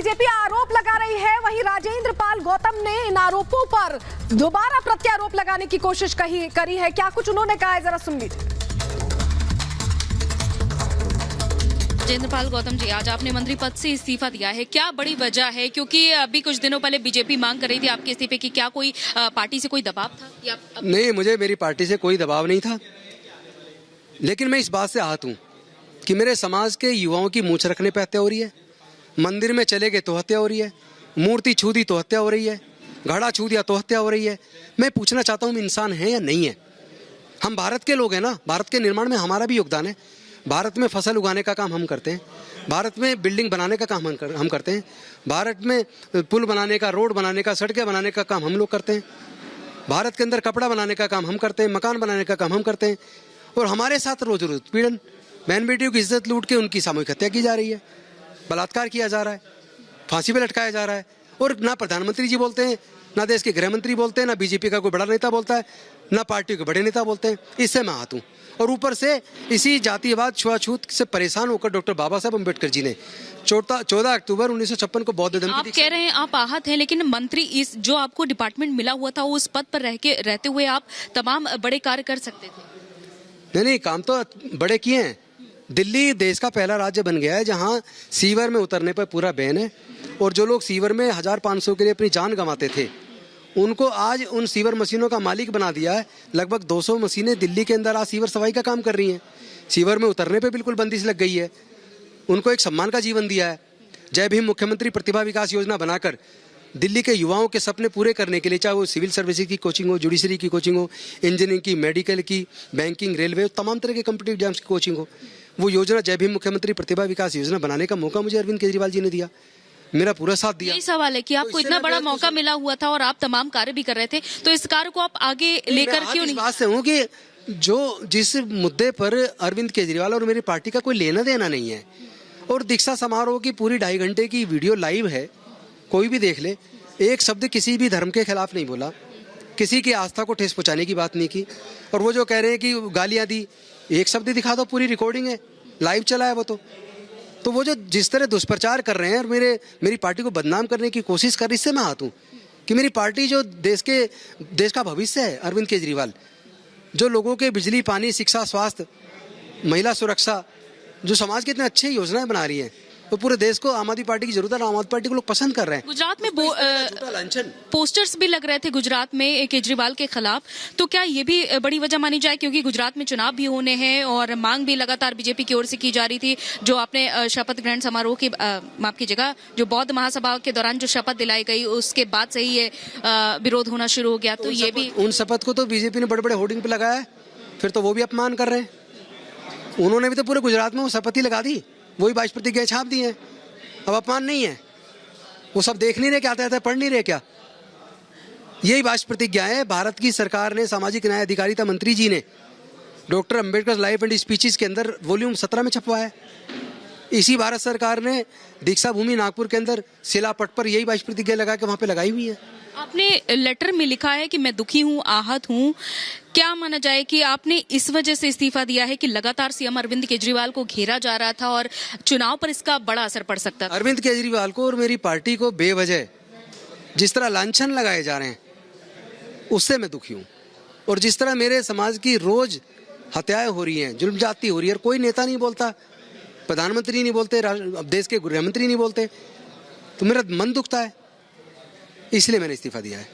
BJP आरोप लगा रही है, वहीं राजेंद्र पाल गौतम ने इन आरोपों पर दोबारा प्रत्यारोप लगाने की कोशिश करी है। क्या कुछ उन्होंने कहा है, जरा सुन लीजिए। राजेंद्र पाल गौतम जी, आज आपने मंत्री पद से इस्तीफा दिया है, क्या बड़ी वजह है? क्योंकि अभी कुछ दिनों पहले बीजेपी मांग कर रही थी आपके इस्तीफे की। क्या कोई पार्टी से कोई दबाव था या नहीं, मुझे मेरी पार्टी से कोई दबाव नहीं था, लेकिन मैं इस बात से आहत हूं कि मेरे समाज के युवाओं की मूंछ रखने पर हत्या हो रही है, मंदिर में चले गए तो हत्या हो रही है, मूर्ति छू दी तो हत्या हो रही है, घड़ा छू दिया तो हत्या हो रही है। मैं पूछना चाहता हूं, हम इंसान हैं या नहीं है? हम भारत के लोग हैं ना, भारत के निर्माण में हमारा भी योगदान है। भारत में फसल उगाने का काम हम करते हैं, भारत में बिल्डिंग बनाने का काम हम करते हैं, भारत में पुल बनाने का, रोड बनाने का, सड़कें बनाने का काम हम लोग करते हैं, भारत के अंदर कपड़ा बनाने का काम हम करते हैं, मकान बनाने का काम हम करते हैं। और हमारे साथ रोज रोज उत्पीड़न, बहन बेटियों की इज्जत लूट के उनकी सामूहिक हत्या की जा रही है, बलात्कार किया जा रहा है, फांसी पे लटकाया जा रहा है। और ना प्रधानमंत्री जी बोलते हैं, ना देश के गृह मंत्री बोलते हैं, ना बीजेपी का कोई बड़ा नेता बोलता है, ना पार्टी के बड़े नेता बोलते हैं। इससे मैं आहत हूं। और ऊपर से इसी जातिवाद, छुआछूत से परेशान होकर डॉक्टर बाबा साहब अम्बेडकर जी ने 14 अक्टूबर 1956 को बौद्ध धर्म आप कह रहे हैं आप आहत हैं, लेकिन मंत्री इस जो आपको डिपार्टमेंट मिला हुआ था, उस पद पर रहते हुए आप तमाम बड़े कार्य कर सकते थे। नहीं, काम तो बड़े किए हैं। दिल्ली देश का पहला राज्य बन गया है जहां सीवर में उतरने पर पूरा बैन है, और जो लोग सीवर में 1500 के लिए अपनी जान गंवाते थे, उनको आज उन सीवर मशीनों का मालिक बना दिया है। लगभग 200 मशीनें दिल्ली के अंदर आज सीवर सफाई का काम कर रही हैं। सीवर में उतरने पे बिल्कुल बंदिश लग गई है। उनको एक सम्मान का जीवन दिया है। जय भीम मुख्यमंत्री प्रतिभा विकास योजना बनाकर दिल्ली के युवाओं के सपने पूरे करने के लिए, चाहे वो सिविल सर्विसेज की कोचिंग हो, जुडिशरी की कोचिंग हो, इंजीनियरिंग की, मेडिकल की, बैंकिंग, रेलवे, तमाम तरह के कॉम्पिटिटिव एग्जाम्स की कोचिंग हो, वो योजना जय भीम मुख्यमंत्री प्रतिभा विकास योजना बनाने का मौका मुझे अरविंद केजरीवाल जी ने दिया, मेरा पूरा साथ दिया। यही सवाल है कि आपको इतना बड़ा मौका मिला हुआ था और आप तमाम कार्य भी कर रहे थे, तो इस कार्य को आप आगे लेकर क्यों नहीं? इस बात से हूँ कि जिस मुद्दे पर अरविंद केजरीवाल और मेरी पार्टी का कोई लेना देना नहीं है, और दीक्षा समारोह की पूरी 2.5 घंटे की वीडियो लाइव है, कोई भी देख ले, एक शब्द किसी भी धर्म के खिलाफ नहीं बोला, किसी की आस्था को ठेस पहुंचाने की बात नहीं की। और वो जो कह रहे हैं कि गालियां दी, एक शब्द दिखा दो, पूरी रिकॉर्डिंग है, लाइव चला है वो तो वो जो जिस तरह दुष्प्रचार कर रहे हैं और मेरी पार्टी को बदनाम करने की कोशिश कर रही, इससे मैं आहत हूं कि मेरी पार्टी जो देश का भविष्य है, अरविंद केजरीवाल, जो लोगों के बिजली, पानी, शिक्षा, स्वास्थ्य, महिला सुरक्षा, जो समाज के इतने अच्छे योजनाएं बना रही हैं, तो पूरे देश को आम आदमी पार्टी की जरूरत है। आम आदमी पार्टी को लोग पसंद कर रहे हैं। गुजरात में पोस्टर्स भी लग रहे थे गुजरात में केजरीवाल के खिलाफ, तो क्या ये भी बड़ी वजह मानी जाए? क्योंकि गुजरात में चुनाव भी होने हैं और मांग भी लगातार बीजेपी की ओर से की जा रही थी। जो आपने शपथ ग्रहण समारोह की, माफ कीजिएगा, जो बौद्ध महासभा के दौरान जो शपथ दिलाई गई, उसके बाद से ही ये विरोध होना शुरू हो गया। तो ये भी, उन शपथ को तो बीजेपी ने बड़े बड़े होर्डिंग पे लगाया है, फिर तो वो भी अपमान कर रहे हैं। उन्होंने भी तो पूरे गुजरात में वो शपथ ही लगा दी, वही 22 प्रतिज्ञाएं छाप दी हैं। अब अपमान नहीं है, वो सब देख नहीं रहे क्या आता है, पढ़ नहीं रहे क्या? यही 22 प्रतिज्ञाएं भारत की सरकार ने, सामाजिक न्याय अधिकारिता मंत्री जी ने doctor Ambedkar life and speeches के अंदर वॉल्यूम 17 में छपवाया है। इसी भारत सरकार ने दीक्षा भूमि नागपुर के अंदर शिलापट पर यही 22 प्रतिज्ञा लगा के वहां पे लगाई हुई है। आपने लेटर में लिखा है कि मैं दुखी हूं, आहत हूं। क्या माना जाए कि आपने इस वजह से इस्तीफा दिया है कि लगातार सीएम अरविंद केजरीवाल को घेरा जा रहा था और चुनाव पर इसका बड़ा असर पड़ सकता था? अरविंद केजरीवाल को और मेरी पार्टी को बेवजह जिस तरह लांछन लगाए जा रहे हैं, उससे मैं दुखी हूं। और जिस तरह मेरे समाज की रोज हत्याएं हो रही हैं, जुल्म जाती हो रही है, कोई नेता नहीं बोलता, प्रधानमंत्री नहीं बोलते, देश के गृह मंत्री नहीं बोलते, तो मेरा मन दुखता है, इसलिए मैंने इस्तीफा दिया है।